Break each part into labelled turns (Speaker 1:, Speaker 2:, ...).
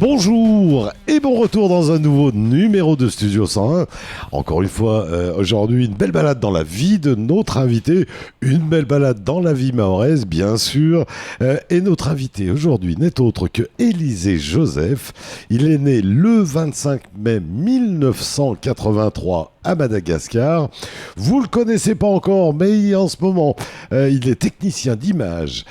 Speaker 1: Bonjour et bon retour dans un nouveau numéro de Studio 101. Encore une fois, aujourd'hui, une belle balade dans la vie de notre invité, une belle balade dans la vie mahoraise, bien sûr. Et notre invité aujourd'hui n'est autre que Élisée Joseph. Il est né le 25 mai 1983 à Madagascar. Vous le connaissez pas encore, mais en ce moment, il est technicien d'image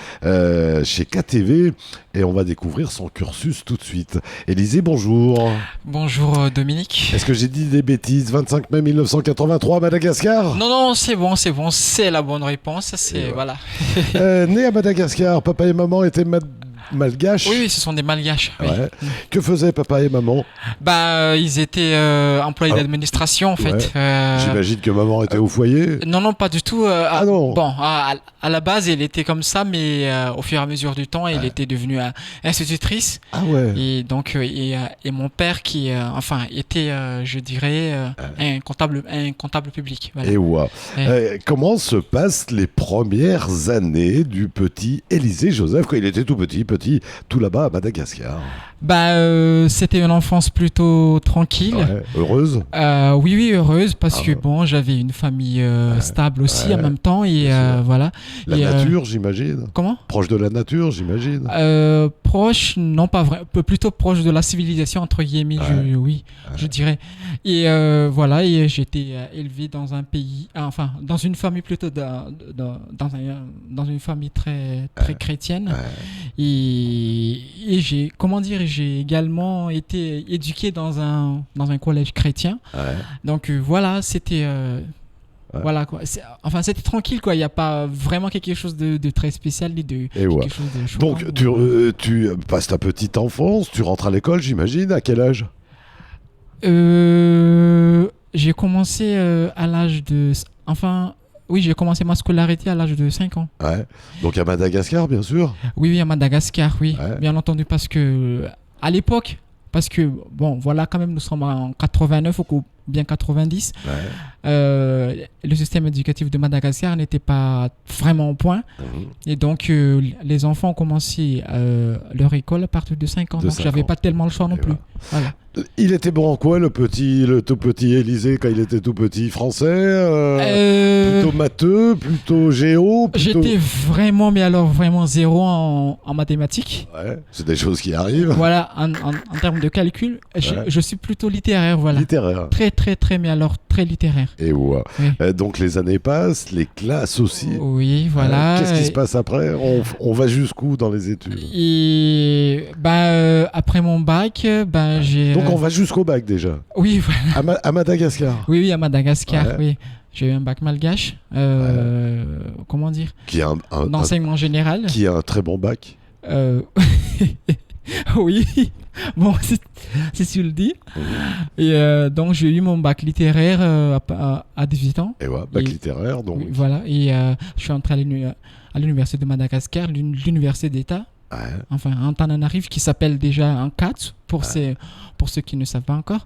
Speaker 1: chez KTV et on va découvrir son cursus tout de suite. Élisée, bonjour.
Speaker 2: Bonjour Dominique.
Speaker 1: Est-ce que j'ai dit des bêtises? 25 mai 1983 à Madagascar?
Speaker 2: Non, c'est bon, c'est la bonne réponse. C'est voilà.
Speaker 1: Né à Madagascar, papa et maman étaient malgaches.
Speaker 2: Oui, ce sont des malgaches. Oui.
Speaker 1: Ouais. Que faisaient papa et maman?
Speaker 2: Ils étaient employés d'administration en fait.
Speaker 1: Ouais. J'imagine que maman était au foyer.
Speaker 2: Non, pas du tout.
Speaker 1: Non.
Speaker 2: Bon, à la base, elle était comme ça, mais au fur et à mesure du temps, elle était devenue institutrice.
Speaker 1: Ah ouais.
Speaker 2: Et donc, et mon père qui, était, je dirais, un comptable public. Voilà.
Speaker 1: Et ouais. Comment se passent les premières années du petit Élisée Joseph quand il était tout petit, tout là-bas à Madagascar?
Speaker 2: C'était une enfance plutôt tranquille.
Speaker 1: Ouais. Heureuse?
Speaker 2: Oui, heureuse parce que bon, j'avais une famille stable aussi en même temps et voilà.
Speaker 1: La nature, j'imagine.
Speaker 2: Comment?
Speaker 1: Proche de la nature, j'imagine.
Speaker 2: Proche, non pas vrai, plutôt proche de la civilisation entre guillemets, je dirais. Et voilà, et j'ai été élevé dans un pays, dans une famille plutôt dans une famille très chrétienne. Et j'ai j'ai également été éduqué dans un collège chrétien. Donc voilà, c'était voilà quoi. C'était tranquille quoi. Il n'y a pas vraiment quelque chose de très spécial ni de quelque chose de choquant.
Speaker 1: Donc tu passes ta petite enfance, tu rentres à l'école, j'imagine. À quel âge?
Speaker 2: J'ai commencé à l'âge de oui, j'ai commencé ma scolarité à l'âge de 5 ans.
Speaker 1: Ouais. Donc à Madagascar, bien sûr.
Speaker 2: Oui, à Madagascar, oui. Ouais. Bien entendu, parce que à l'époque, bon, voilà, quand même, nous sommes en 89 ou bien 90. Le système éducatif de Madagascar n'était pas vraiment au point. Et donc, les enfants ont commencé leur école à partir de 5 ans. Donc, j'avais pas tellement le choix non plus. Voilà.
Speaker 1: Il était bon en quoi, le tout petit Élisée, quand il était tout petit? Français, plutôt matheux, plutôt géo
Speaker 2: J'étais vraiment, mais alors vraiment zéro en mathématiques.
Speaker 1: Ouais, c'est des choses qui arrivent.
Speaker 2: Voilà, en termes de calcul, je suis plutôt littéraire, voilà.
Speaker 1: Littéraire.
Speaker 2: Très, mais alors très littéraire.
Speaker 1: Et ouais. Donc les années passent, les classes aussi.
Speaker 2: Oui, voilà.
Speaker 1: Qu'est-ce qui se passe après? On va jusqu'où dans les études?
Speaker 2: Et après mon bac, j'ai...
Speaker 1: Donc on va jusqu'au bac déjà.
Speaker 2: Oui, voilà.
Speaker 1: À Madagascar.
Speaker 2: Oui, à Madagascar, oui. J'ai eu un bac malgache. Comment dire?
Speaker 1: Qui a
Speaker 2: d'enseignement général.
Speaker 1: Qui a un très bon bac.
Speaker 2: Oui, bon, si tu le dis. Et donc, j'ai eu mon bac littéraire à 18 ans.
Speaker 1: Et ouais, bac littéraire, donc.
Speaker 2: Oui, voilà, et je suis entré à l'université de Madagascar, l'université d'État. Antananarivo, qui s'appelle déjà un CAT, pour ceux qui ne savent pas encore.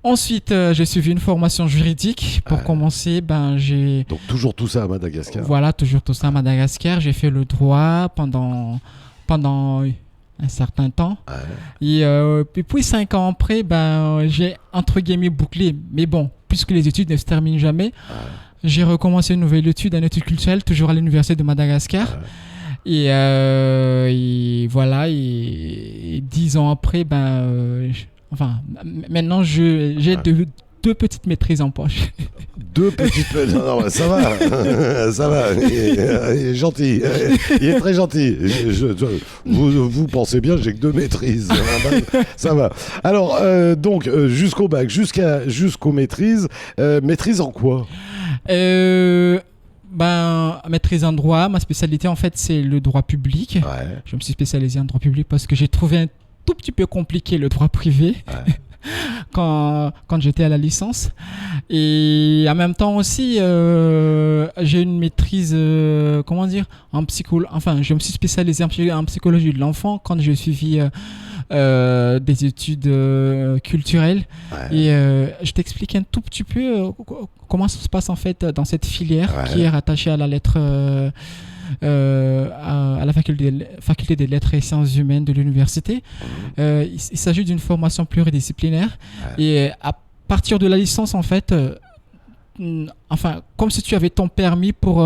Speaker 2: Ensuite, j'ai suivi une formation juridique. Pour commencer, j'ai... Donc,
Speaker 1: toujours tout ça à Madagascar.
Speaker 2: Voilà, toujours tout ça à Madagascar. J'ai fait le droit pendant un certain temps. Et puis 5 ans après, j'ai entre guillemets bouclé. Mais bon, puisque les études ne se terminent jamais, j'ai recommencé une nouvelle étude en études culturelles, toujours à l'université de Madagascar. Et voilà, et 10 ans après, maintenant j'ai deux petites maîtrises en poche.
Speaker 1: 2 petites... Non, ça va. Ça va. Il est gentil. Il est très gentil. Vous pensez bien, j'ai que 2 maîtrises. Ça va. Alors, donc, jusqu'au bac, jusqu'aux maîtrises. Maîtrise en quoi?
Speaker 2: Maîtrise en droit. Ma spécialité, en fait, c'est le droit public. Je me suis spécialisé en droit public parce que j'ai trouvé un tout petit peu compliqué le droit privé. Quand j'étais à la licence. Et en même temps aussi, j'ai une maîtrise, je me suis spécialisé en psychologie de l'enfant quand j'ai suivi des études culturelles. Et je t'explique un tout petit peu comment ça se passe en fait dans cette filière qui est rattachée à la lettre à la faculté des lettres et sciences humaines de l'université. Il s'agit d'une formation pluridisciplinaire. Et à partir de la licence, en fait, enfin, comme si tu avais ton permis pour,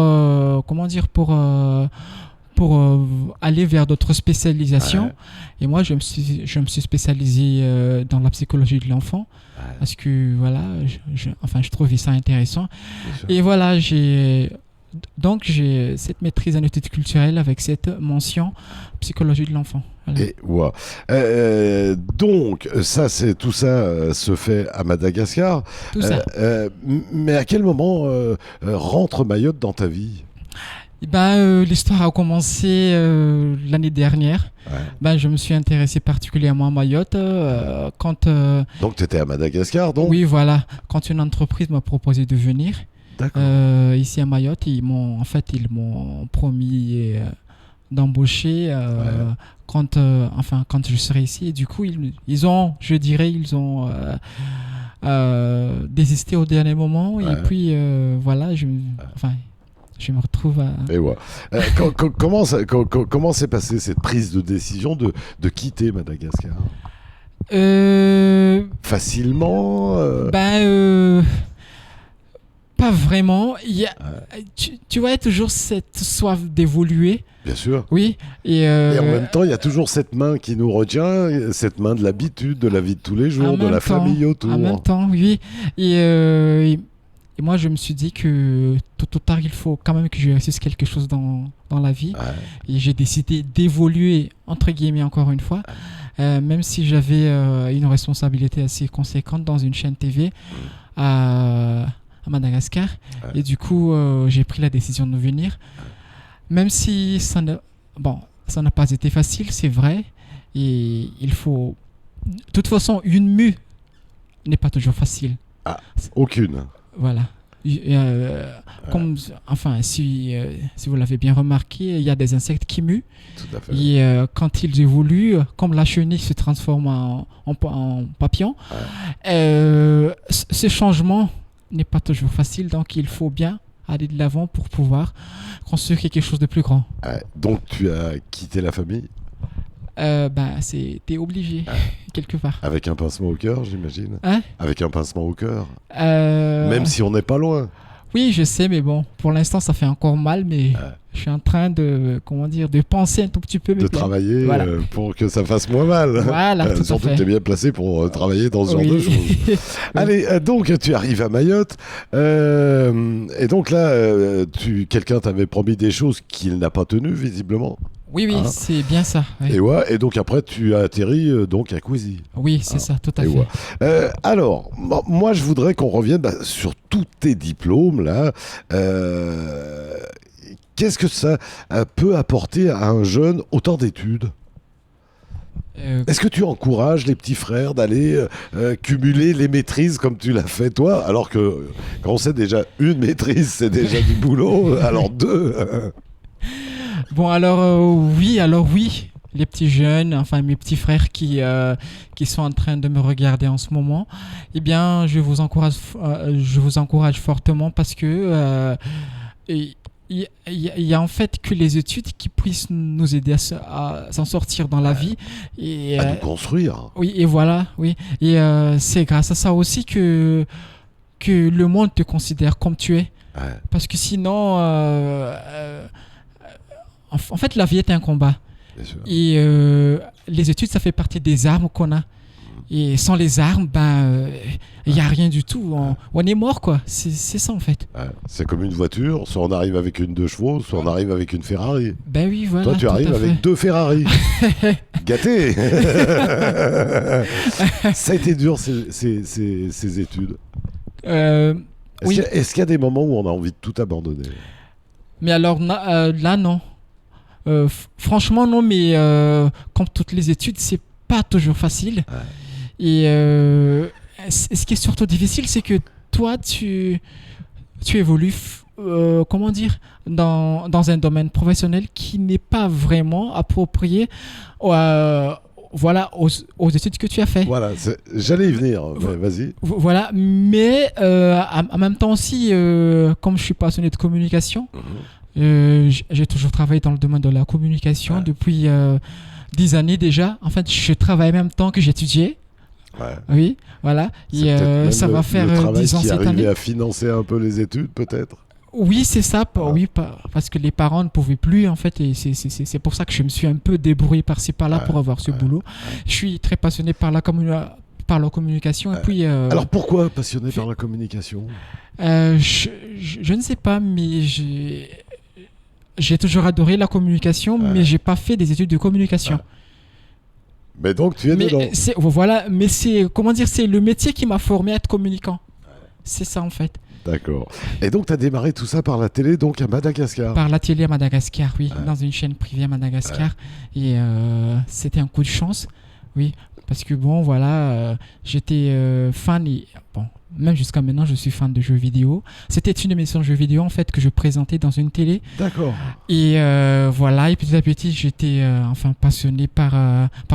Speaker 2: aller vers d'autres spécialisations. Et moi, je me suis spécialisé dans la psychologie de l'enfant. Parce que, voilà, je trouvais ça intéressant. Et voilà, j'ai cette maîtrise en études culturelles avec cette mention psychologie de l'enfant. Voilà.
Speaker 1: Et donc, tout ça se fait à Madagascar.
Speaker 2: Tout ça.
Speaker 1: Mais à quel moment rentre Mayotte dans ta vie?
Speaker 2: L'histoire a commencé l'année dernière. Je me suis intéressé particulièrement à Mayotte quand...
Speaker 1: Donc tu étais à Madagascar, donc?
Speaker 2: Oui, voilà. Quand une entreprise m'a proposé de venir ici à Mayotte, ils m'ont promis d'embaucher quand je serai ici. Et du coup, ils ont désisté au dernier moment. Et puis, voilà, je me retrouve à...
Speaker 1: Et ouais. Comment s'est passée cette prise de décision de quitter Madagascar? Facilement
Speaker 2: pas vraiment. Tu vois, il y a toujours cette soif d'évoluer.
Speaker 1: Bien sûr.
Speaker 2: Oui. Et
Speaker 1: en même temps, il y a toujours cette main qui nous retient, cette main de l'habitude, de la vie de tous les jours, de la famille autour.
Speaker 2: En même temps, oui. Et moi, je me suis dit que tôt ou tard, il faut quand même que je réussisse quelque chose dans la vie. Et j'ai décidé d'évoluer, entre guillemets, encore une fois, même si j'avais une responsabilité assez conséquente dans une chaîne TV à Madagascar. Et du coup, j'ai pris la décision de venir. Même si ça n'a pas été facile, c'est vrai. Et il faut... De toute façon, une mue n'est pas toujours facile.
Speaker 1: Aucune.
Speaker 2: Voilà. Si vous l'avez bien remarqué, il y a des insectes qui muent.
Speaker 1: Tout à fait.
Speaker 2: Et quand ils évoluent, comme la chenille se transforme en papillon, ce changement n'est pas toujours facile. Donc, il faut bien aller de l'avant pour pouvoir construire quelque chose de plus grand.
Speaker 1: Donc, tu as quitté la famille?
Speaker 2: T'es obligé, quelque part.
Speaker 1: Avec un pincement au cœur, j'imagine. Avec un pincement au cœur. Même si on n'est pas loin.
Speaker 2: Oui, je sais, mais bon, pour l'instant, ça fait encore mal, mais je suis en train de penser un tout petit peu.
Speaker 1: De travailler pour que ça fasse moins mal.
Speaker 2: Voilà, tout
Speaker 1: surtout
Speaker 2: à fait.
Speaker 1: que tu es bien placé pour travailler dans ce genre de choses. Allez, donc tu arrives à Mayotte, et donc là, quelqu'un t'avait promis des choses qu'il n'a pas tenues, visiblement.
Speaker 2: Oui, c'est bien ça. Oui.
Speaker 1: Et donc après, tu as atterri donc à Kouzi.
Speaker 2: Oui, c'est ça, tout à fait.
Speaker 1: Alors, moi, je voudrais qu'on revienne sur tous tes diplômes, là. Qu'est-ce que ça peut apporter à un jeune autant d'études ? Est-ce que tu encourages les petits frères d'aller cumuler les maîtrises comme tu l'as fait toi, alors que quand on sait déjà une maîtrise, c'est déjà du boulot, alors deux
Speaker 2: Bon, alors oui, les petits jeunes, enfin mes petits frères qui sont en train de me regarder en ce moment, eh bien, je vous encourage fortement parce que il y a en fait que les études qui puissent nous aider à s'en sortir dans la vie et
Speaker 1: à nous construire.
Speaker 2: Oui, et voilà, oui. Et c'est grâce à ça aussi que le monde te considère comme tu es. Parce que sinon, en fait, la vie est un combat.
Speaker 1: Bien sûr.
Speaker 2: Et les études, ça fait partie des armes qu'on a. Et sans les armes, il n'y a rien du tout. On est mort, quoi. C'est ça, en fait.
Speaker 1: C'est comme une voiture. Soit on arrive avec une 2 chevaux, soit on arrive avec une Ferrari.
Speaker 2: Ben oui, voilà.
Speaker 1: Toi, tu arrives avec 2 Ferrari. Gâté. Ça a été dur, ces études.
Speaker 2: Oui.
Speaker 1: Est-ce qu'il y a des moments où on a envie de tout abandonner ?
Speaker 2: Mais alors, là, non. Franchement, non, mais comme toutes les études, c'est pas toujours facile. Et ce qui est surtout difficile, c'est que toi, tu évolues, dans un domaine professionnel qui n'est pas vraiment approprié aux études que tu as fait.
Speaker 1: Voilà, j'allais y venir, vas-y.
Speaker 2: Voilà, mais en même temps aussi, comme je suis passionné de communication, J'ai toujours travaillé dans le domaine de la communication
Speaker 1: Ouais.
Speaker 2: depuis 10 années déjà. En fait, je travaille en même temps que j'étudiais.
Speaker 1: Ouais.
Speaker 2: Oui, voilà.
Speaker 1: C'est
Speaker 2: Et
Speaker 1: peut-être même
Speaker 2: ça va faire
Speaker 1: le travail
Speaker 2: 10 ans
Speaker 1: qui
Speaker 2: cette
Speaker 1: arrivait
Speaker 2: année.
Speaker 1: à financer un peu les études, peut-être.
Speaker 2: Oui, c'est ça.
Speaker 1: Ah.
Speaker 2: Oui, parce que les parents ne pouvaient plus, en fait. Et c'est pour ça que je me suis un peu débrouillé par-ci, par-là pour avoir ce boulot. Je suis très passionné par la communication. Et puis,
Speaker 1: Alors pourquoi passionné par la communication?
Speaker 2: je ne sais pas, mais j'ai toujours adoré la communication, mais j'ai pas fait des études de communication.
Speaker 1: Mais donc tu es dedans.
Speaker 2: Voilà, mais c'est comment dire, c'est le métier qui m'a formé à être communicant. C'est ça en fait.
Speaker 1: D'accord. Et donc tu as démarré tout ça par la télé, donc à Madagascar.
Speaker 2: Par la télé à Madagascar, oui, dans une chaîne privée à Madagascar. Et c'était un coup de chance, oui, parce que bon, voilà, j'étais fan et bon, même jusqu'à maintenant, je suis fan de jeux vidéo. C'était une émission de jeux vidéo en fait que je présentais dans une télé.
Speaker 1: D'accord.
Speaker 2: Et voilà, et petit à petit, j'étais enfin passionné par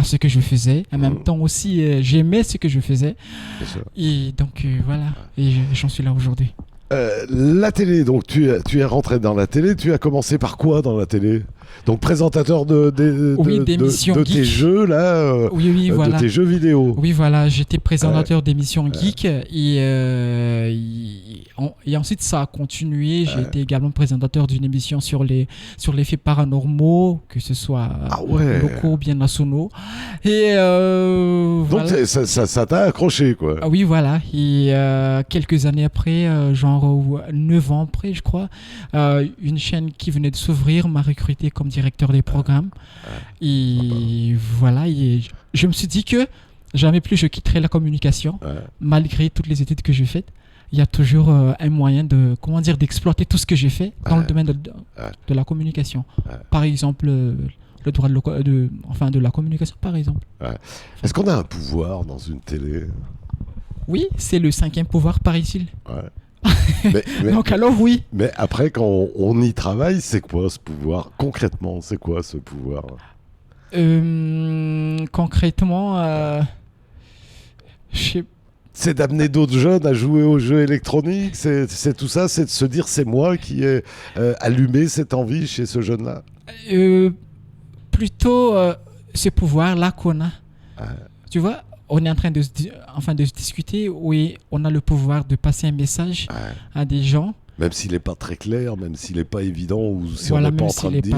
Speaker 2: ce que je faisais. En même temps aussi, j'aimais ce que je faisais.
Speaker 1: Bien sûr.
Speaker 2: Et donc voilà, et j'en suis là aujourd'hui.
Speaker 1: La télé, donc tu es rentré dans la télé, tu as commencé par quoi dans la télé? Donc présentateur
Speaker 2: d'émissions
Speaker 1: de tes
Speaker 2: geek.
Speaker 1: jeux là,
Speaker 2: Oui, voilà.
Speaker 1: de tes jeux vidéo.
Speaker 2: Oui, voilà, j'étais présentateur d'émissions geek et ensuite ça a continué. J'ai été également présentateur d'une émission sur les faits paranormaux, que ce soit locaux ou bien nationaux. Et
Speaker 1: donc
Speaker 2: voilà.
Speaker 1: ça t'a accroché quoi.
Speaker 2: Ah oui, voilà. Et quelques années après, genre 9 ans après, je crois, une chaîne qui venait de s'ouvrir m'a recruté comme directeur des programmes. Et voilà, et je me suis dit que jamais plus je quitterai la communication, malgré toutes les études que j'ai faites. Il y a toujours un moyen de, comment dire, d'exploiter tout ce que j'ai fait dans le domaine de la communication. Par exemple, le droit de la communication, par exemple.
Speaker 1: Est-ce qu'on a un pouvoir dans une télé?
Speaker 2: Oui, c'est le 5e pouvoir par ici.
Speaker 1: Mais,
Speaker 2: donc alors oui.
Speaker 1: Mais après, quand on y travaille, c'est quoi ce pouvoir? Concrètement, c'est quoi ce pouvoir?
Speaker 2: Concrètement,
Speaker 1: c'est d'amener d'autres jeunes à jouer aux jeux électroniques, c'est tout ça, c'est de se dire c'est moi qui ai allumé cette envie chez ce jeune-là.
Speaker 2: Plutôt ce pouvoir-là qu'on a. Tu vois, on est en train de se discuter, oui, on a le pouvoir de passer un message à des gens.
Speaker 1: Même s'il n'est pas très clair, même s'il n'est pas évident, ou si
Speaker 2: voilà,
Speaker 1: on n'est pas en train de dire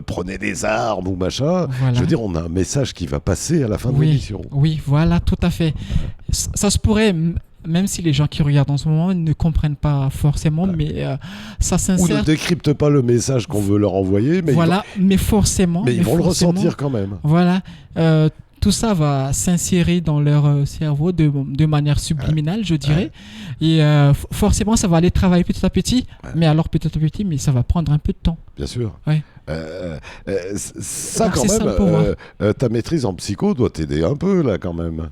Speaker 1: prenez des armes ou machin. Voilà. Je veux dire, on a un message qui va passer à la fin de l'émission.
Speaker 2: Oui, voilà, tout à fait. Ça se pourrait, même si les gens qui regardent en ce moment ne comprennent pas forcément, mais ça s'insère.
Speaker 1: Ou ne décryptent pas le message qu'on veut leur envoyer. Mais
Speaker 2: mais forcément.
Speaker 1: Mais ils vont le ressentir quand même.
Speaker 2: Voilà. Tout ça va s'insérer dans leur cerveau de manière subliminale, je dirais. Et forcément, ça va aller travailler petit à petit. Mais alors, petit à petit, mais ça va prendre un peu de temps.
Speaker 1: Bien sûr. Ça,
Speaker 2: donc,
Speaker 1: quand même, ta maîtrise en psycho doit t'aider un peu, là, quand même.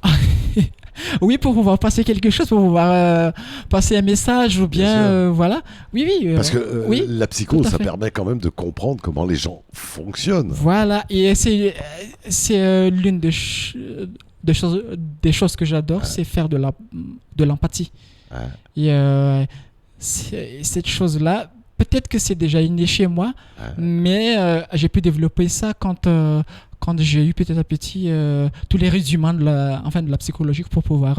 Speaker 2: Oui, pour pouvoir passer quelque chose, pour pouvoir passer un message ou bien voilà. Oui.
Speaker 1: Parce que la psycho, ça permet quand même de comprendre comment les gens fonctionnent.
Speaker 2: Voilà, et c'est l'une des choses que j'adore, c'est faire de l'empathie. Et cette chose-là, peut-être que c'est déjà inné chez moi, mais j'ai pu développer ça quand j'ai eu petit à petit tous les rudiments de la psychologie pour pouvoir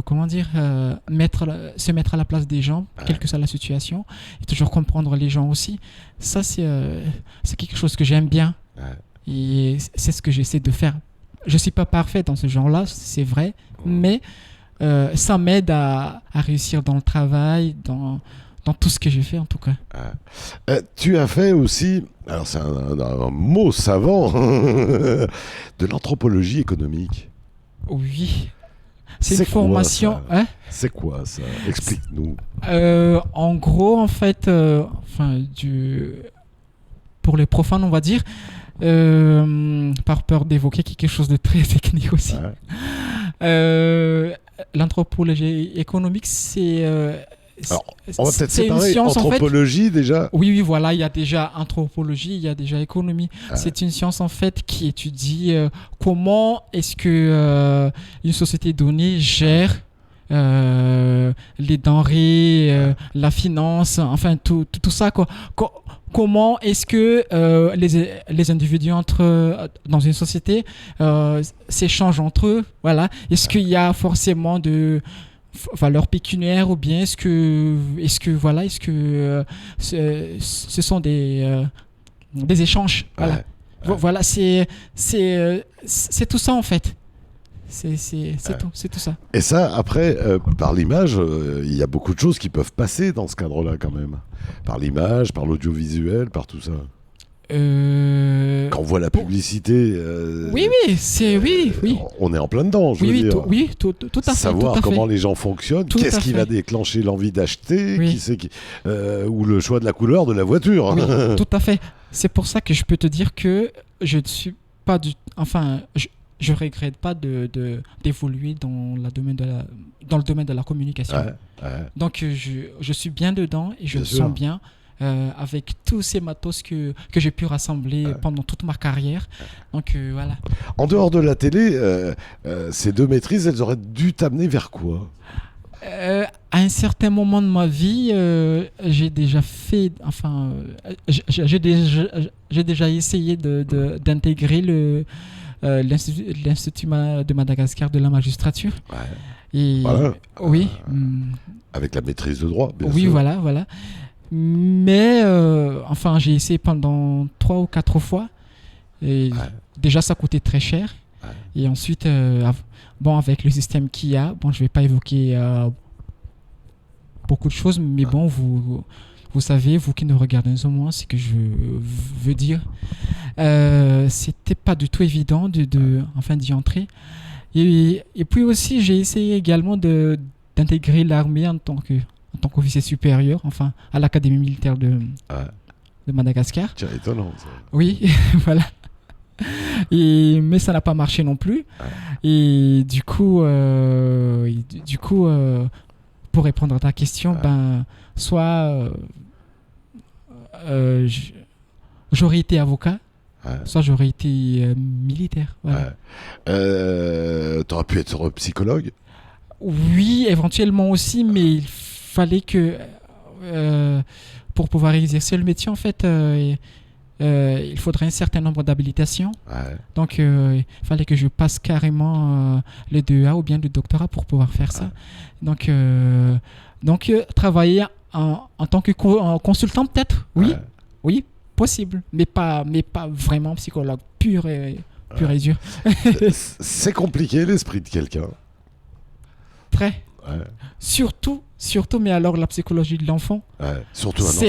Speaker 2: comment dire, se mettre à la place des gens, quelle que soit la situation, et toujours comprendre les gens aussi. Ça, c'est quelque chose que j'aime bien. Et c'est ce que j'essaie de faire. Je ne suis pas parfait dans ce genre-là, c'est vrai, mais ça m'aide à réussir dans le travail, dans tout ce que j'ai fait en tout cas.
Speaker 1: Tu as fait aussi, alors c'est un mot savant, de l'anthropologie économique.
Speaker 2: Oui. C'est une formation.
Speaker 1: C'est quoi ça? Explique-nous.
Speaker 2: En gros, en fait, pour les profanes, on va dire, par peur d'évoquer quelque chose de très technique aussi. L'anthropologie économique, c'est.
Speaker 1: Alors, on va peut-être séparer anthropologie déjà.
Speaker 2: Oui, voilà, il y a déjà anthropologie, il y a déjà économie. C'est une science en fait qui étudie comment est-ce que une société donnée gère les denrées, la finance, enfin tout ça quoi. Comment est-ce que les individus dans une société s'échangent entre eux, voilà. Est-ce qu'il y a forcément de valeur pécuniaire ou bien est-ce que voilà, est-ce que ce sont des échanges, voilà. Voilà, c'est tout ça en fait. C'est tout ça.
Speaker 1: Et ça, après, par l'image, il y a beaucoup de choses qui peuvent passer dans ce cadre-là quand même. Par l'image, par l'audiovisuel, par tout ça. Quand on voit la publicité...
Speaker 2: oui, oui.
Speaker 1: On est en plein dedans, je veux dire.
Speaker 2: Tout à fait.
Speaker 1: Savoir
Speaker 2: tout à
Speaker 1: comment
Speaker 2: fait.
Speaker 1: les gens fonctionnent,
Speaker 2: Tout
Speaker 1: qu'est-ce
Speaker 2: à
Speaker 1: qui
Speaker 2: fait.
Speaker 1: va déclencher l'envie d'acheter,
Speaker 2: Oui.
Speaker 1: ou le choix de la couleur de la voiture.
Speaker 2: Oui, tout à fait. C'est pour ça que je peux te dire que je ne suis pas du... Enfin, je regrette pas d'évoluer dans le domaine de la communication. Donc, je suis bien dedans et je me sens bien avec tous ces matos que j'ai pu rassembler pendant toute ma carrière. Donc, voilà.
Speaker 1: En dehors de la télé, ces deux maîtrises, elles auraient dû t'amener vers quoi ?
Speaker 2: À un certain moment de ma vie, j'ai déjà fait, enfin, j'ai déjà essayé d'intégrer l'Institut de Madagascar de la magistrature. Et
Speaker 1: voilà.
Speaker 2: Oui.
Speaker 1: Avec la maîtrise de droit, bien sûr.
Speaker 2: Oui, voilà. Mais, enfin, j'ai essayé pendant 3 ou 4 fois. Et déjà, ça coûtait très cher. Et ensuite, avec le système qu'il y a, je ne vais pas évoquer beaucoup de choses, mais bon, vous savez, vous qui nous regardez en ce moment, c'est que je veux dire, c'était pas du tout évident d'y entrer. Et puis aussi, j'ai essayé également d'intégrer l'armée en tant qu'officier supérieur, enfin, à l'Académie militaire de Madagascar.
Speaker 1: Tiens, étonnant ça.
Speaker 2: Oui, voilà. Mais ça n'a pas marché non plus. Et du coup, pour répondre à ta question, soit j'aurais été avocat, soit j'aurais été militaire. Voilà.
Speaker 1: T'aurais pu être psychologue ?
Speaker 2: Oui, éventuellement aussi, mais il fallait que pour pouvoir exercer le métier, en fait, il faudrait un certain nombre d'habilitations. Donc, il fallait que je passe carrément le 2A ou bien le doctorat pour pouvoir faire ça. Donc, travailler en tant que consultant, peut-être, oui, possible, mais pas vraiment psychologue pur et dur.
Speaker 1: C'est compliqué l'esprit de quelqu'un.
Speaker 2: Très. Surtout, mais alors la psychologie de l'enfant.
Speaker 1: Surtout un enfant.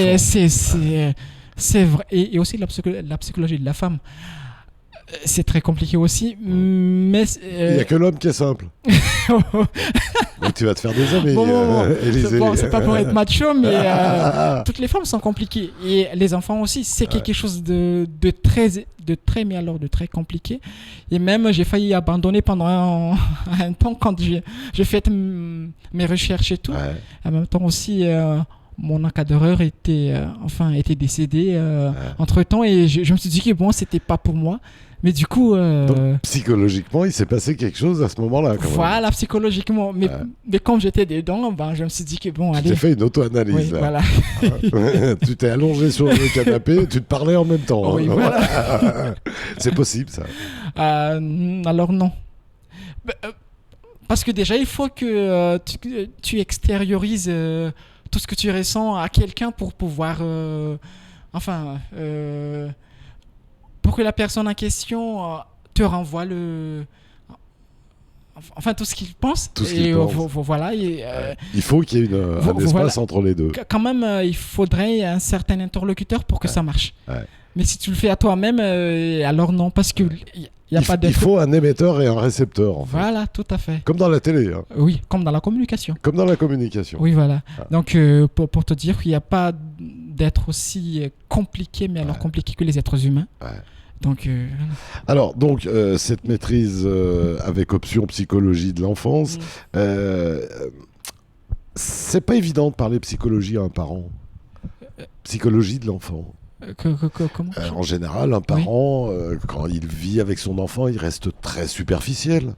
Speaker 2: C'est vrai. Et aussi la psychologie de la femme. C'est très compliqué aussi, mais...
Speaker 1: Il n'y a que l'homme qui est simple. Donc tu vas te faire des amis, Élisée.
Speaker 2: C'est pas pour être macho, mais toutes les femmes sont compliquées. Et les enfants aussi, c'est quelque chose de très compliqué. Et même, j'ai failli abandonner pendant un temps quand j'ai fait mes recherches et tout. En même temps aussi... mon encadreur était décédé entre-temps et je me suis dit que bon, c'était pas pour moi. Mais du coup...
Speaker 1: Donc, psychologiquement, il s'est passé quelque chose à ce moment-là.
Speaker 2: Voilà, psychologiquement. Mais comme j'étais dedans, je me suis dit que bon, allez...
Speaker 1: Tu t'es fait une auto-analyse, là.
Speaker 2: Voilà.
Speaker 1: Tu t'es allongé sur le canapé, tu te parlais en même temps.
Speaker 2: Oui, voilà.
Speaker 1: C'est possible, ça.
Speaker 2: Alors non. Parce que déjà, il faut que tu extériorises... tout ce que tu ressens à quelqu'un pour pouvoir pour que la personne en question te renvoie tout ce qu'il pense.
Speaker 1: Tout ce qu'il pense.
Speaker 2: Voilà.
Speaker 1: Il faut qu'il y ait un espace entre les deux.
Speaker 2: Quand même, il faudrait un certain interlocuteur pour que ça marche. Mais si tu le fais à toi-même, alors non, parce que
Speaker 1: il faut un émetteur et un récepteur. En fait.
Speaker 2: Voilà, tout à fait.
Speaker 1: Comme dans la télé. Hein.
Speaker 2: Oui, comme dans la communication.
Speaker 1: Comme dans la communication.
Speaker 2: Oui, voilà. Donc, pour te dire qu'il n'y a pas d'être aussi compliqué, mais alors compliqué que les êtres humains. Donc,
Speaker 1: alors, cette maîtrise avec option psychologie de l'enfance, c'est pas évident de parler psychologie à un parent. Psychologie de l'enfant.
Speaker 2: Comment
Speaker 1: en général, un parent, quand il vit avec son enfant, il reste très superficiel.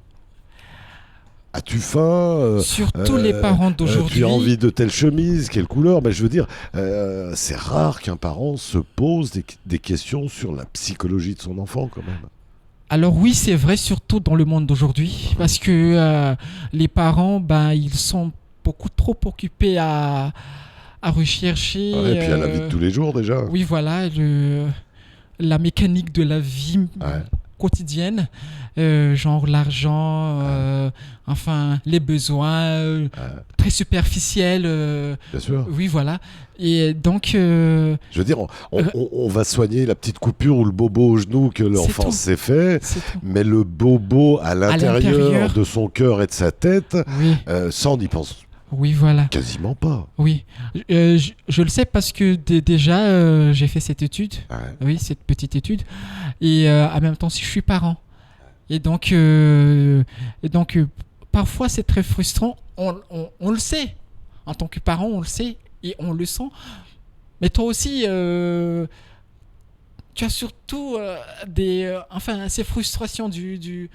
Speaker 1: as-tu faim
Speaker 2: Surtout les parents d'aujourd'hui.
Speaker 1: Tu as envie de telle chemise, quelle couleur? Je veux dire, c'est rare qu'un parent se pose des questions sur la psychologie de son enfant quand même.
Speaker 2: Alors oui, c'est vrai, surtout dans le monde d'aujourd'hui, parce que les parents, ils sont beaucoup trop occupés à rechercher.
Speaker 1: Ouais, et puis à la vie de tous les jours déjà.
Speaker 2: Oui, voilà, la mécanique de la vie quotidienne, genre l'argent, enfin les besoins très superficiels.
Speaker 1: Bien sûr.
Speaker 2: Oui, voilà. Et donc.
Speaker 1: Je veux dire, on va soigner la petite coupure ou le bobo au genou que l'enfant s'est fait, mais le bobo à l'intérieur de son cœur et de sa tête, ça on n'y pense.
Speaker 2: Oui, voilà.
Speaker 1: Quasiment pas.
Speaker 2: Oui, je le sais parce que déjà j'ai fait cette étude, cette petite étude, et en même temps si je suis parent. Et donc parfois c'est très frustrant, on le sait, en tant que parent on le sait et on le sent, mais toi aussi tu as surtout ces frustrations du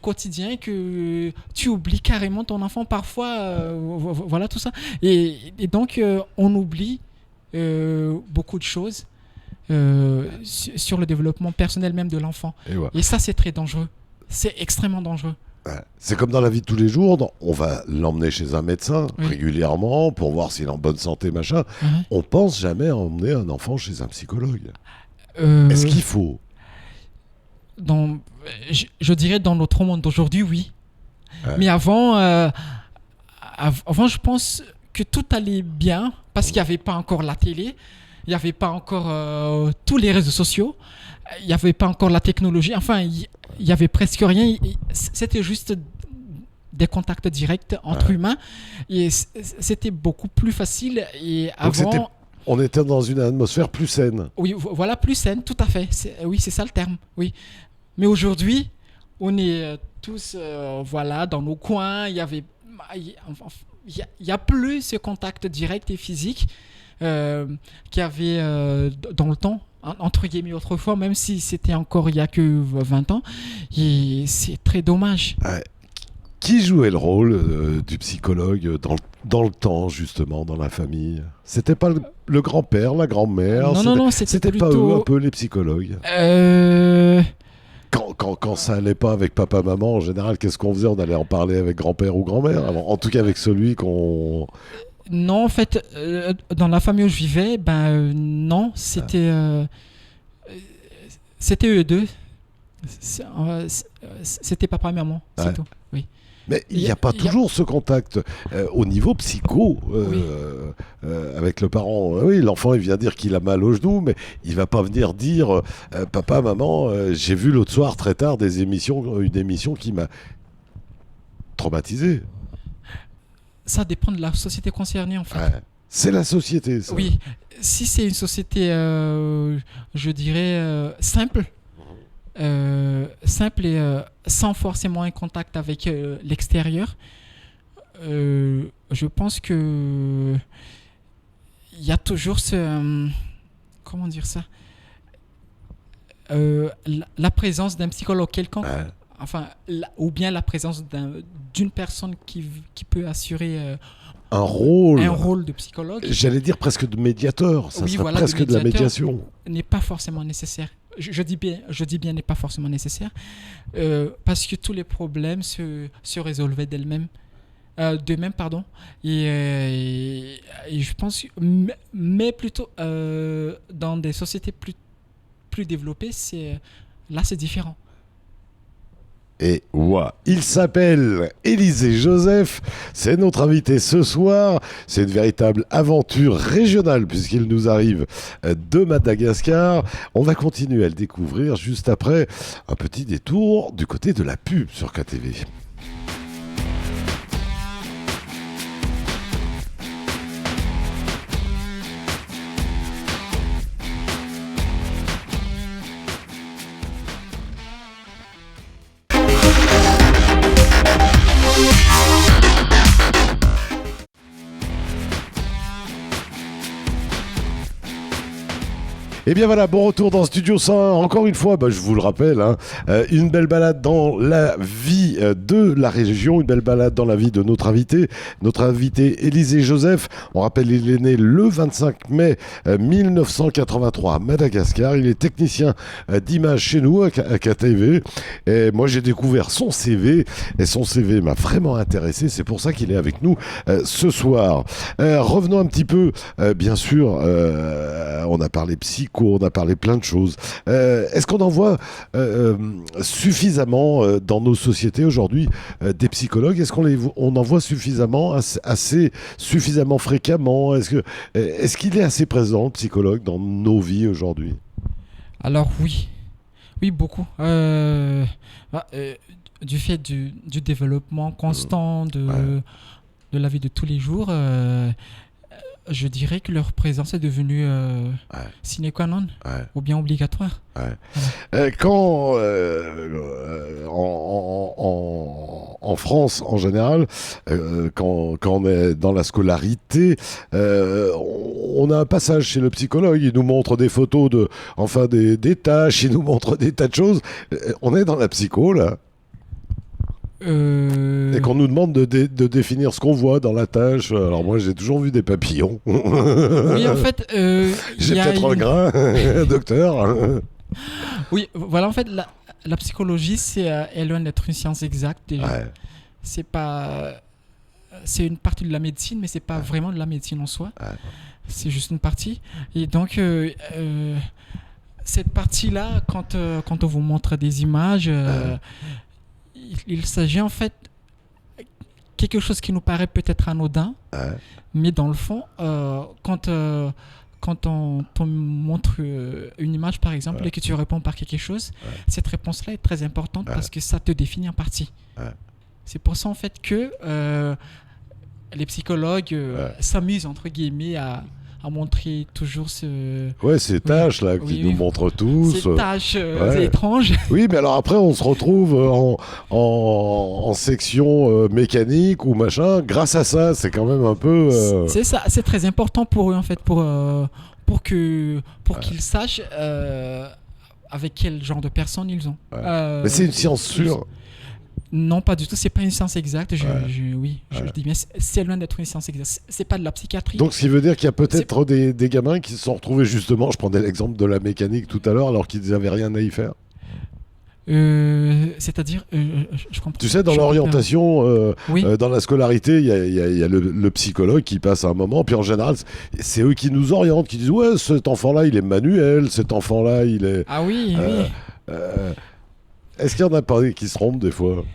Speaker 2: quotidien que tu oublies carrément ton enfant parfois, voilà tout ça. Et donc, on oublie beaucoup de choses sur le développement personnel même de l'enfant. Et ça, c'est très dangereux. C'est extrêmement dangereux.
Speaker 1: C'est comme dans la vie de tous les jours, on va l'emmener chez un médecin régulièrement pour voir s'il est en bonne santé, machin. On pense jamais à emmener un enfant chez un psychologue. Est-ce qu'il faut ?
Speaker 2: Je dirais dans notre monde d'aujourd'hui, oui. Mais avant, je pense que tout allait bien parce qu'il n'y avait pas encore la télé, il n'y avait pas encore tous les réseaux sociaux, il n'y avait pas encore la technologie. Enfin, il n'y avait presque rien. C'était juste des contacts directs entre humains et c'était beaucoup plus facile. Et avant,
Speaker 1: on était dans une atmosphère plus saine.
Speaker 2: Oui, voilà, plus saine, tout à fait. C'est ça le terme. Oui. Mais aujourd'hui, on est tous dans nos coins. Il y a plus ce contact direct et physique qu'il y avait dans le temps, entre guillemets autrefois, même si c'était encore il y a que 20 ans. Et c'est très dommage.
Speaker 1: Qui jouait le rôle du psychologue dans le temps, justement, dans la famille? C'était pas le grand-père, la grand-mère?
Speaker 2: Non,
Speaker 1: c'était
Speaker 2: plutôt...
Speaker 1: pas eux un peu les psychologues? Quand ça allait pas avec papa, maman, en général, qu'est-ce qu'on faisait? On allait en parler avec grand-père ou grand-mère? Alors, en tout cas, avec celui qu'on...
Speaker 2: Non, en fait, dans la famille où je vivais, non, c'était eux deux. C'était papa et maman, c'est tout. Oui.
Speaker 1: Mais il n'y a pas toujours ce contact au niveau psycho avec le parent. Oui, l'enfant, il vient dire qu'il a mal au genou, mais il va pas venir dire papa, maman, j'ai vu l'autre soir très tard une émission qui m'a traumatisé.
Speaker 2: Ça dépend de la société concernée, en fait.
Speaker 1: C'est la société, ça.
Speaker 2: Oui, si c'est une société, je dirais, simple et sans forcément un contact avec l'extérieur, je pense que il y a toujours comment dire ça, la présence d'un psychologue quelconque, ou bien la présence d'une personne qui peut assurer un rôle de psychologue.
Speaker 1: J'allais dire presque de médiateur, ça serait presque de la médiation.
Speaker 2: N'est pas forcément nécessaire. Je dis bien n'est pas forcément nécessaire, parce que tous les problèmes se résolvaient d'eux-mêmes, pardon. Et je pense, mais plutôt dans des sociétés plus développées, c'est différent.
Speaker 1: Et il s'appelle Élisée Joseph, c'est notre invité ce soir. C'est une véritable aventure régionale puisqu'il nous arrive de Madagascar. On va continuer à le découvrir juste après un petit détour du côté de la pub sur KTV. Et bien voilà, bon retour dans Studio 101. Encore une fois, je vous le rappelle, hein, une belle balade dans la vie de la région, une belle balade dans la vie de notre invité. Notre invité, Élisée Joseph. On rappelle, il est né le 25 mai 1983 à Madagascar. Il est technicien d'image chez nous à KTV. Et moi, j'ai découvert son CV. Et son CV m'a vraiment intéressé. C'est pour ça qu'il est avec nous ce soir. Revenons un petit peu, bien sûr, on a parlé psycho, on a parlé plein de choses. Est-ce qu'on en voit suffisamment dans nos sociétés aujourd'hui des psychologues? Est-ce on en voit suffisamment, assez suffisamment fréquemment? Est-ce qu'il est assez présent, le psychologue, dans nos vies aujourd'hui?
Speaker 2: Alors oui, beaucoup. Du fait du développement constant de la vie de tous les jours, je dirais que leur présence est devenue sine qua non, ou bien obligatoire.
Speaker 1: Quand en France en général, quand on est dans la scolarité, on a un passage chez le psychologue, il nous montre des photos des tâches, il nous montre des tas de choses. On est dans la psycho là. Et qu'on nous demande de définir ce qu'on voit dans la tâche. Alors moi, j'ai toujours vu des papillons.
Speaker 2: Oui, en fait...
Speaker 1: j'ai peut-être un grain, docteur.
Speaker 2: Oui, voilà, en fait, la psychologie, est loin d'être une science exacte, déjà. Ouais. C'est une partie de la médecine, mais c'est pas vraiment de la médecine en soi. Ouais. C'est juste une partie. Et donc... cette partie-là, quand on vous montre des images... il s'agit en fait quelque chose qui nous paraît peut-être anodin, mais dans le fond, quand on te montre une image par exemple et que tu réponds par quelque chose, cette réponse-là est très importante parce que ça te définit en partie. C'est pour ça en fait que les psychologues s'amusent entre guillemets à montrer toujours
Speaker 1: ces tâches là qui nous montrent tous.
Speaker 2: Ces tâches étranges.
Speaker 1: Oui, mais alors après on se retrouve en section mécanique ou machin. Grâce à ça, c'est quand même un peu.
Speaker 2: C'est ça, c'est très important pour eux en fait, pour qu'ils sachent avec quel genre de personnes ils ont.
Speaker 1: Mais c'est une science sûre.
Speaker 2: Non, pas du tout. C'est pas une science exacte. Je dis bien, c'est loin d'être une science exacte. C'est pas de la psychiatrie.
Speaker 1: Donc, ce qui veut dire qu'il y a peut-être des gamins qui se sont retrouvés justement. Je prenais l'exemple de la mécanique tout à l'heure, alors qu'ils n'avaient rien à y faire.
Speaker 2: C'est-à-dire, je comprends.
Speaker 1: Tu sais, dans l'orientation, dans la scolarité, il y a le psychologue qui passe un moment, puis en général, c'est eux qui nous orientent, qui disent ouais, cet enfant-là, il est manuel, cet enfant-là, il est.
Speaker 2: Ah oui.
Speaker 1: Est-ce qu'il y en a pas qui se trompent des fois?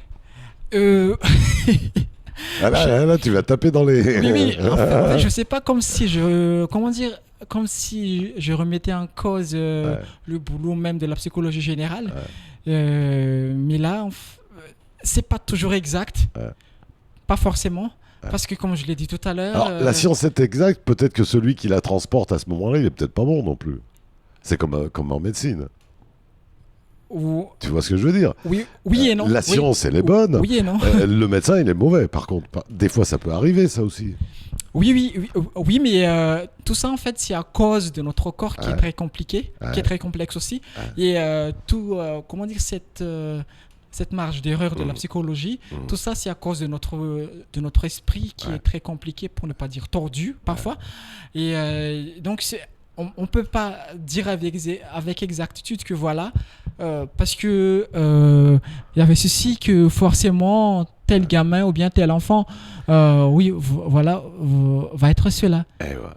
Speaker 1: Là, tu vas taper dans les.
Speaker 2: Oui. En fait, je sais pas, comme si je remettais en cause le boulot même de la psychologie générale. Mais là, c'est pas toujours exact. Pas forcément. Parce que comme je l'ai dit tout à l'heure...
Speaker 1: Alors, la science est exacte, peut-être que celui qui la transporte à ce moment-là, il est peut-être pas bon non plus. C'est comme en médecine. Tu vois ce que je veux dire?
Speaker 2: Oui et non.
Speaker 1: La science, elle est bonne.
Speaker 2: Oui et non.
Speaker 1: Le médecin, il est mauvais, par contre. Des fois, ça peut arriver, ça aussi.
Speaker 2: Oui, mais tout ça, en fait, c'est à cause de notre corps qui est très compliqué, qui est très complexe aussi. Et cette marge d'erreur de la psychologie, tout ça, c'est à cause de notre esprit qui est très compliqué, pour ne pas dire tordu, parfois. Et donc, on ne peut pas dire avec exactitude que voilà, parce que il y avait ceci, que forcément tel gamin ou bien tel enfant va être cela.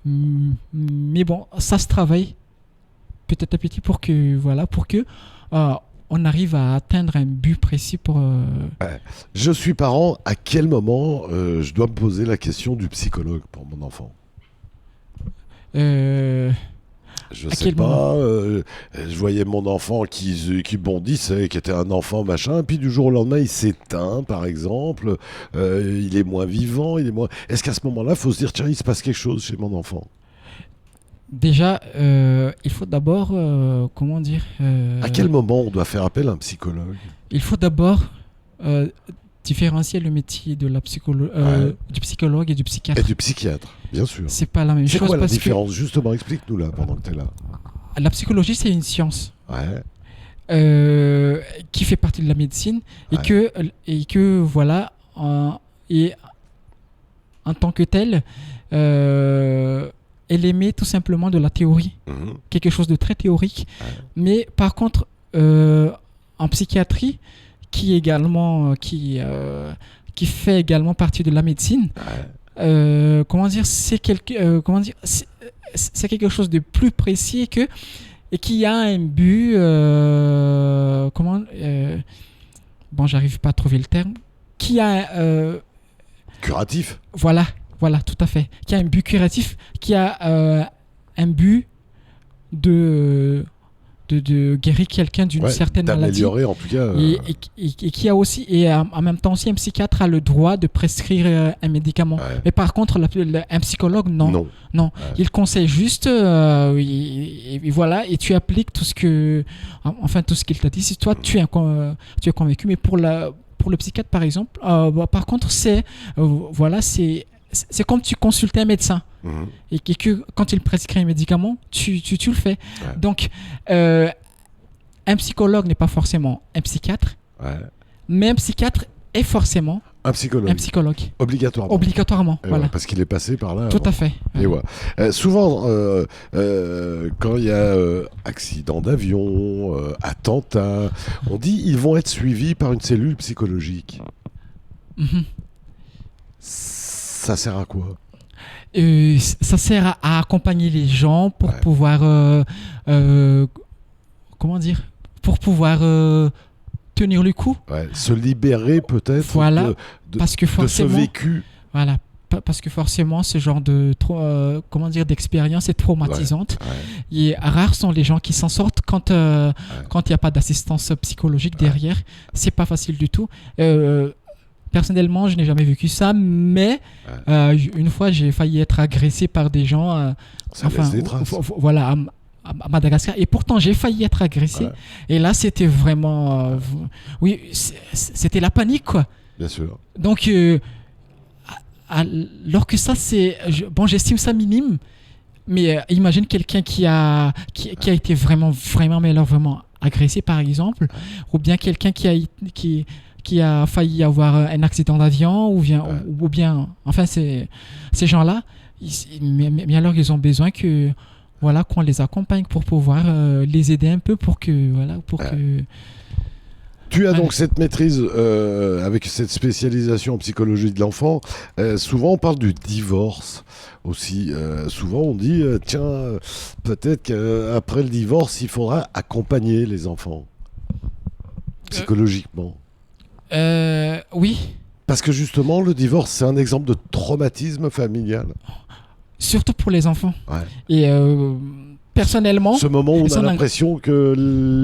Speaker 2: Mais bon, ça se travaille petit à petit pour que on arrive à atteindre un but précis pour...
Speaker 1: Je suis parent, à quel moment je dois me poser la question du psychologue pour mon enfant? Je sais pas, je voyais mon enfant qui bondissait, qui était un enfant machin, puis du jour au lendemain il s'éteint par exemple, il est moins vivant, Est-ce qu'à ce moment-là il faut se dire tiens, il se passe quelque chose chez mon enfant?
Speaker 2: Déjà, il faut d'abord, à
Speaker 1: quel moment on doit faire appel à un psychologue?
Speaker 2: Il faut d'abord différencier le métier de du psychologue et du psychiatre.
Speaker 1: Et du psychiatre, bien sûr.
Speaker 2: C'est pas la même chose.
Speaker 1: C'est quoi la différence? Justement, explique-nous là, pendant que tu es là.
Speaker 2: la psychologie, c'est une science
Speaker 1: Ouais.
Speaker 2: qui fait partie de la médecine
Speaker 1: Ouais.
Speaker 2: et que voilà, et en tant que telle, elle émet tout simplement de la théorie,
Speaker 1: Mhm.
Speaker 2: quelque chose de très théorique.
Speaker 1: Ouais.
Speaker 2: Mais par contre, en psychiatrie, qui fait également partie de la médecine, comment dire, c'est quelque chose de plus précis et qui a un but, bon, j'arrive pas à trouver le terme, qui a,
Speaker 1: Curatif.
Speaker 2: voilà, tout à fait, qui a un but curatif, qui a un but de guérir quelqu'un d'une
Speaker 1: Ouais,
Speaker 2: certaine maladie.
Speaker 1: d'améliorer en tout cas.
Speaker 2: Et qui a aussi, et en même temps aussi, un psychiatre a le droit de prescrire un médicament.
Speaker 1: Ouais.
Speaker 2: Mais par contre, un psychologue, non.
Speaker 1: Non.
Speaker 2: Non,
Speaker 1: Ouais.
Speaker 2: il conseille juste, et voilà, et tu appliques tout ce qu'il t'a dit. Si toi, tu es convaincu, mais pour le psychiatre, par exemple, par contre, voilà, c'est comme tu consultais un médecin.
Speaker 1: Mhm.
Speaker 2: Et que quand il prescrit un médicament, tu le fais.
Speaker 1: Ouais.
Speaker 2: Donc, un psychologue n'est pas forcément un psychiatre,
Speaker 1: Ouais.
Speaker 2: mais un psychiatre est forcément
Speaker 1: Un psychologue.
Speaker 2: un psychologue.
Speaker 1: Obligatoirement.
Speaker 2: Obligatoirement,
Speaker 1: Et
Speaker 2: voilà.
Speaker 1: ouais, parce qu'il est passé par là.
Speaker 2: Tout
Speaker 1: avant.
Speaker 2: à fait.
Speaker 1: Et voilà. Souvent, quand il y a accident d'avion, attentat, on dit ils vont être suivis par une cellule psychologique.
Speaker 2: Mhm.
Speaker 1: Ça sert à quoi?
Speaker 2: Ça sert à accompagner les gens pour
Speaker 1: Ouais.
Speaker 2: pouvoir, comment dire, pour pouvoir tenir le coup.
Speaker 1: Ouais, se libérer peut-être
Speaker 2: Voilà,
Speaker 1: de
Speaker 2: parce que
Speaker 1: ce
Speaker 2: forcément,
Speaker 1: vécu.
Speaker 2: voilà, parce que forcément, ce genre d'expérience est traumatisante.
Speaker 1: Ouais.
Speaker 2: Et rares sont les gens qui s'en sortent quand il n'y a pas d'assistance psychologique derrière. C'est pas facile du tout. Personnellement, je n'ai jamais vécu ça, mais une fois, j'ai failli être agressé par des gens.
Speaker 1: Ça laisse des traces.
Speaker 2: Voilà, à Madagascar. Et pourtant, j'ai failli être agressé.
Speaker 1: Ouais.
Speaker 2: Et là, c'était vraiment, oui, c'était la panique, quoi.
Speaker 1: Bien sûr.
Speaker 2: Donc, alors que ça, bon, j'estime ça minime, mais imagine quelqu'un qui a été vraiment, vraiment, mais alors vraiment agressé, par exemple, ou bien quelqu'un qui a failli avoir un accident d'avion, ou bien, enfin, ces gens-là, mais alors ils ont besoin que, voilà, qu'on les accompagne pour pouvoir les aider un peu pour que, voilà, que...
Speaker 1: Tu as donc cette maîtrise avec cette spécialisation en psychologie de l'enfant. Souvent, on parle du divorce aussi. Souvent, on dit tiens, peut-être qu'après le divorce, il faudra accompagner les enfants psychologiquement.
Speaker 2: Oui,
Speaker 1: Parce que justement, le divorce, c'est un exemple de traumatisme familial.
Speaker 2: surtout pour les enfants.
Speaker 1: Ouais.
Speaker 2: Et personnellement,
Speaker 1: Ce moment où on
Speaker 2: ça
Speaker 1: a
Speaker 2: n'a-
Speaker 1: l'impression que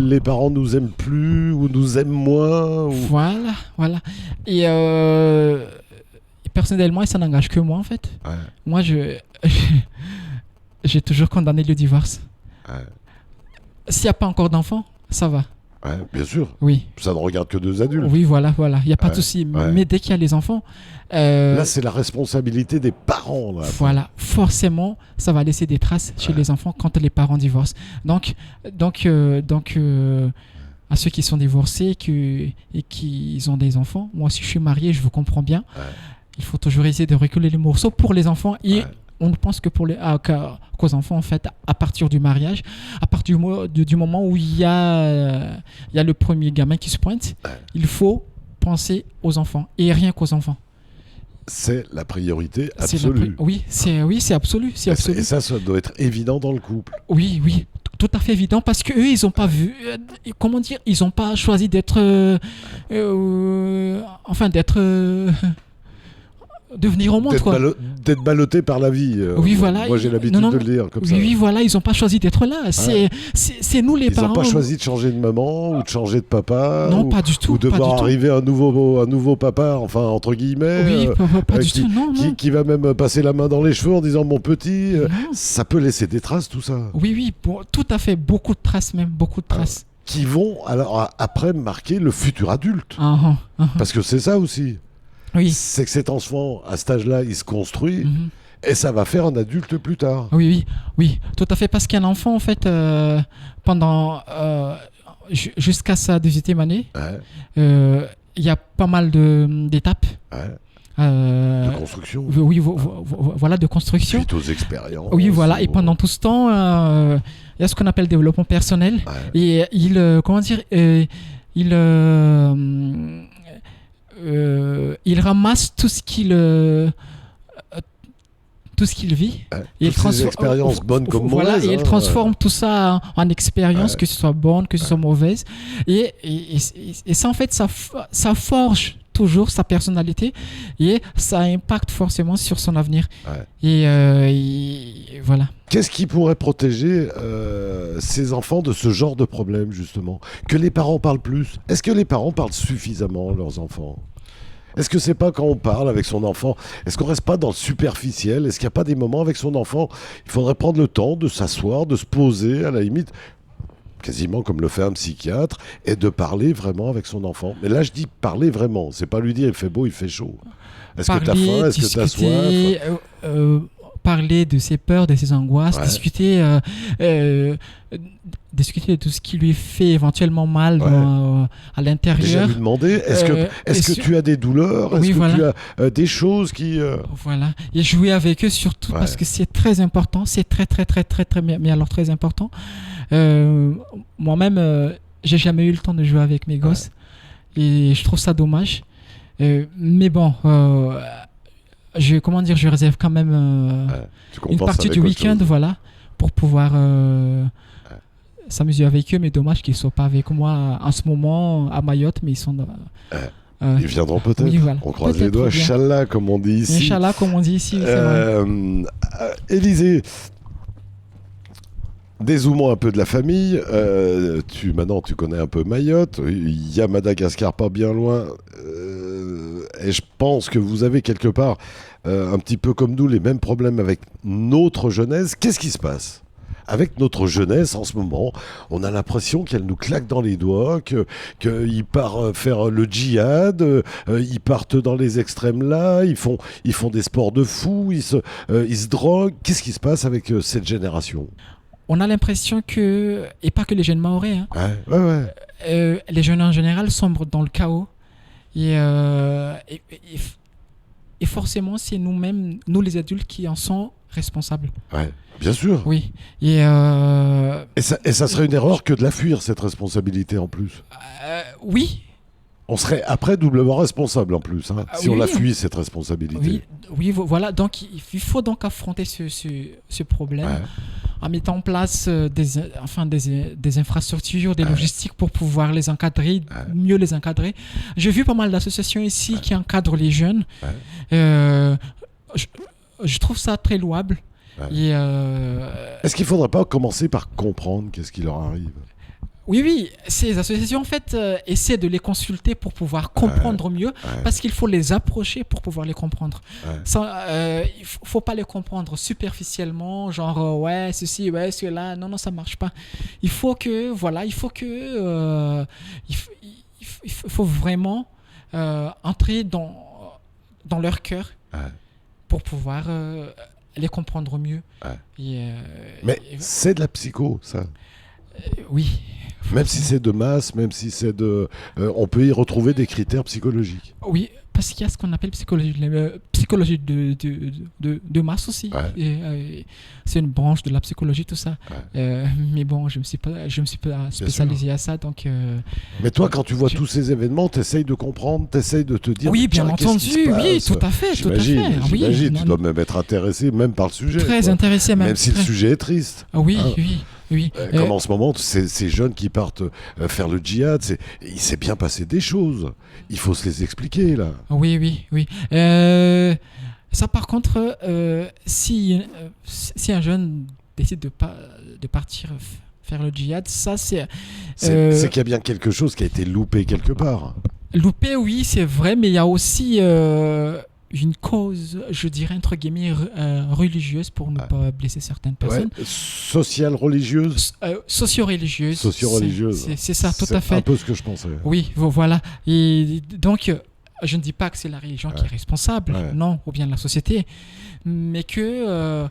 Speaker 1: les parents nous aiment plus ou nous aiment moins.
Speaker 2: voilà. Et personnellement, ça n'engage que moi, en fait.
Speaker 1: Ouais,
Speaker 2: Moi, j'ai toujours condamné le divorce.
Speaker 1: ouais,
Speaker 2: S'il n'y a pas encore d'enfants, ça va.
Speaker 1: ouais, bien sûr.
Speaker 2: Oui.
Speaker 1: Ça ne regarde que deux adultes.
Speaker 2: Oui, voilà. Il n'y a pas de
Speaker 1: Ouais,
Speaker 2: souci.
Speaker 1: ouais.
Speaker 2: Mais dès qu'il y a les enfants,
Speaker 1: Là, c'est la responsabilité des parents. Là.
Speaker 2: voilà, forcément, ça va laisser des traces chez les enfants quand les parents divorcent. Donc, à ceux qui sont divorcés et qui ont des enfants, moi aussi je suis marié, je vous comprends bien.
Speaker 1: Ouais.
Speaker 2: Il faut toujours essayer de reculer les morceaux pour les enfants et
Speaker 1: Ouais.
Speaker 2: on ne pense que qu'aux enfants en fait à partir du mariage, à partir du moment où il y a le premier gamin qui se pointe, il faut penser aux enfants et rien qu'aux enfants.
Speaker 1: C'est la priorité
Speaker 2: C'est
Speaker 1: absolue.
Speaker 2: c'est absolu, c'est absolu.
Speaker 1: Et ça doit être évident dans le couple.
Speaker 2: Oui, tout à fait évident parce que eux, ils n'ont pas vu, comment dire, ils n'ont pas choisi d'être, de venir au monde, quoi.
Speaker 1: D'être ballotté par la vie.
Speaker 2: Oui, voilà.
Speaker 1: Moi, j'ai l'habitude
Speaker 2: Non,
Speaker 1: de le dire comme ça.
Speaker 2: Oui, voilà, ils n'ont pas choisi d'être là. C'est nous les
Speaker 1: Ils
Speaker 2: parents.
Speaker 1: n'ont pas choisi de changer de maman ou de changer de papa.
Speaker 2: Non,
Speaker 1: ou,
Speaker 2: pas du tout.
Speaker 1: Ou de
Speaker 2: pas
Speaker 1: voir
Speaker 2: du tout.
Speaker 1: arriver un nouveau papa, enfin, entre guillemets.
Speaker 2: Oui, pas du
Speaker 1: qui,
Speaker 2: tout, non.
Speaker 1: qui va même passer la main dans les cheveux en disant mon petit.
Speaker 2: Non.
Speaker 1: Ça peut laisser des traces, tout ça.
Speaker 2: Oui, tout à fait. Beaucoup de traces, même. Beaucoup de traces.
Speaker 1: Qui vont alors après marquer le futur adulte. Parce que c'est ça aussi.
Speaker 2: Oui.
Speaker 1: C'est que cet enfant, à cet âge-là, il se construit.
Speaker 2: Mhm.
Speaker 1: Et ça va faire un adulte plus tard.
Speaker 2: Oui, oui, oui, tout à fait. Parce qu'un enfant, en fait, pendant jusqu'à sa 18e année,
Speaker 1: Ouais,
Speaker 2: il y a pas mal d'étapes.
Speaker 1: ouais.
Speaker 2: Euh,
Speaker 1: De construction.
Speaker 2: oui, voilà, de construction.
Speaker 1: Suite aux expériences.
Speaker 2: Oui, voilà. Et pendant tout ce temps, il y a ce qu'on appelle développement personnel.
Speaker 1: Ouais.
Speaker 2: Et comment dire, il ramasse tout ce qu'il vit.
Speaker 1: Ouais.
Speaker 2: Et
Speaker 1: Toutes ces expériences bonnes comme
Speaker 2: voilà,
Speaker 1: mauvaises.
Speaker 2: et il transforme tout ça en expérience,
Speaker 1: Ouais.
Speaker 2: que ce soit bonne, que ce soit mauvaise. Et ça, en fait, ça forge toujours sa personnalité et ça impacte forcément sur son avenir.
Speaker 1: Ouais.
Speaker 2: Et voilà.
Speaker 1: Qu'est-ce qui pourrait protéger ces enfants de ce genre de problème, justement? Que les parents parlent plus. Est-ce que les parents parlent suffisamment à leurs enfants? Est-ce que c'est pas quand on parle avec son enfant, est-ce qu'on reste pas dans le superficiel? Est-ce qu'il n'y a pas des moments avec son enfant, il faudrait prendre le temps de s'asseoir, de se poser, à la limite, quasiment comme le fait un psychiatre, et de parler vraiment avec son enfant? Mais là, je dis parler vraiment, c'est pas lui dire il fait beau, il fait chaud. Est-ce que t'as faim? Est-ce que t'as
Speaker 2: discuter,
Speaker 1: soif?
Speaker 2: parler de ses peurs, de ses angoisses,
Speaker 1: Ouais.
Speaker 2: discuter de tout ce qui lui fait éventuellement mal
Speaker 1: Ouais.
Speaker 2: à
Speaker 1: Déjà
Speaker 2: l'intérieur.
Speaker 1: lui demander, est-ce que
Speaker 2: et
Speaker 1: tu as des douleurs? Est-ce
Speaker 2: Oui,
Speaker 1: que
Speaker 2: voilà.
Speaker 1: tu as des choses qui...
Speaker 2: Voilà. Et jouer avec eux surtout
Speaker 1: Ouais.
Speaker 2: parce que c'est très important. C'est très, très, très, très, très, mais alors très important. Moi-même, j'ai jamais eu le temps de jouer avec mes gosses. Et je trouve ça dommage. Mais bon, je réserve quand même
Speaker 1: tu
Speaker 2: une
Speaker 1: compenses
Speaker 2: partie
Speaker 1: avec
Speaker 2: du
Speaker 1: autre
Speaker 2: week-end,
Speaker 1: chose.
Speaker 2: voilà, pour pouvoir s'amuser avec eux. Mais dommage qu'ils ne soient pas avec moi en ce moment à Mayotte, mais ils sont...
Speaker 1: Ils viendront peut-être.
Speaker 2: oui, voilà.
Speaker 1: On croise
Speaker 2: Peut-être
Speaker 1: les doigts.
Speaker 2: bien.
Speaker 1: Inch'Allah, comme on dit ici.
Speaker 2: Inch'Allah, comme on dit ici, c'est vrai.
Speaker 1: Élisée, dézoomons un peu de la famille. Maintenant, tu connais un peu Mayotte. Il y a Madagascar pas bien loin. Et je pense que vous avez quelque part, un petit peu comme nous, les mêmes problèmes avec notre jeunesse. Qu'est-ce qui se passe avec notre jeunesse en ce moment? On a l'impression qu'elle nous claque dans les doigts, qu'ils partent faire le djihad, ils partent dans les extrêmes là, ils font des sports de fous, ils se droguent. Qu'est-ce qui se passe avec cette génération?
Speaker 2: On a l'impression que, et pas que les jeunes Mahorais, hein,
Speaker 1: Ouais.
Speaker 2: les jeunes en général sombrent dans le chaos. Et forcément, c'est nous-mêmes, nous les adultes, qui en sont responsables.
Speaker 1: Ouais, bien sûr.
Speaker 2: Oui.
Speaker 1: Et ça serait une erreur que de la fuir, cette responsabilité en plus.
Speaker 2: Oui.
Speaker 1: On serait après doublement responsable en plus, hein, si on
Speaker 2: oui.
Speaker 1: la fuit, cette responsabilité.
Speaker 2: Oui, voilà. Donc, il faut donc affronter ce problème en mettant en place des infrastructures, des logistiques pour pouvoir les encadrer, mieux les encadrer. J'ai vu pas mal d'associations ici qui encadrent les jeunes. Je trouve ça très louable. Et
Speaker 1: est-ce qu'il ne faudrait pas commencer par comprendre qu'est-ce qui leur arrive?
Speaker 2: Oui, ces associations, en fait, essaient de les consulter pour pouvoir comprendre mieux, parce qu'il faut les approcher pour pouvoir les comprendre. Il ne faut pas les comprendre superficiellement, genre, ouais, ceci, ouais, cela, non, ça ne marche pas. Il faut vraiment entrer dans leur cœur pour pouvoir les comprendre mieux.
Speaker 1: Mais c'est de la psycho, ça.
Speaker 2: Oui.
Speaker 1: Même si c'est de masse, même si c'est de... on peut y retrouver des critères psychologiques.
Speaker 2: Oui, parce qu'il y a ce qu'on appelle psychologie de masse aussi. C'est une branche de la psychologie, tout ça. Mais bon, je me suis pas spécialisé à ça, donc...
Speaker 1: Mais toi, quand tu vois tous ces événements, tu essayes de comprendre, tu essayes de te dire...
Speaker 2: Oui, bien entendu, oui, tout à fait.
Speaker 1: J'imagine, tu dois même être intéressé, même par le sujet.
Speaker 2: Très intéressé, même.
Speaker 1: Même si le sujet est triste.
Speaker 2: Oui.
Speaker 1: Comme en ce moment, ces jeunes qui partent faire le djihad, il s'est bien passé des choses. Il faut se les expliquer, là.
Speaker 2: Oui. Ça, par contre, si un jeune décide de partir faire le djihad, ça, c'est
Speaker 1: qu'il y a bien quelque chose qui a été loupé quelque part.
Speaker 2: Loupé, oui, c'est vrai, mais il y a aussi... une cause, je dirais, entre guillemets, religieuse pour ne pas blesser certaines personnes.
Speaker 1: Sociale, religieuse
Speaker 2: Socio-religieuse.
Speaker 1: Socio-religieuse.
Speaker 2: C'est ça, tout à fait.
Speaker 1: C'est un peu ce que je pensais.
Speaker 2: Oui, voilà. Et donc, je ne dis pas que c'est la religion qui est responsable, non, ou bien la société, mais que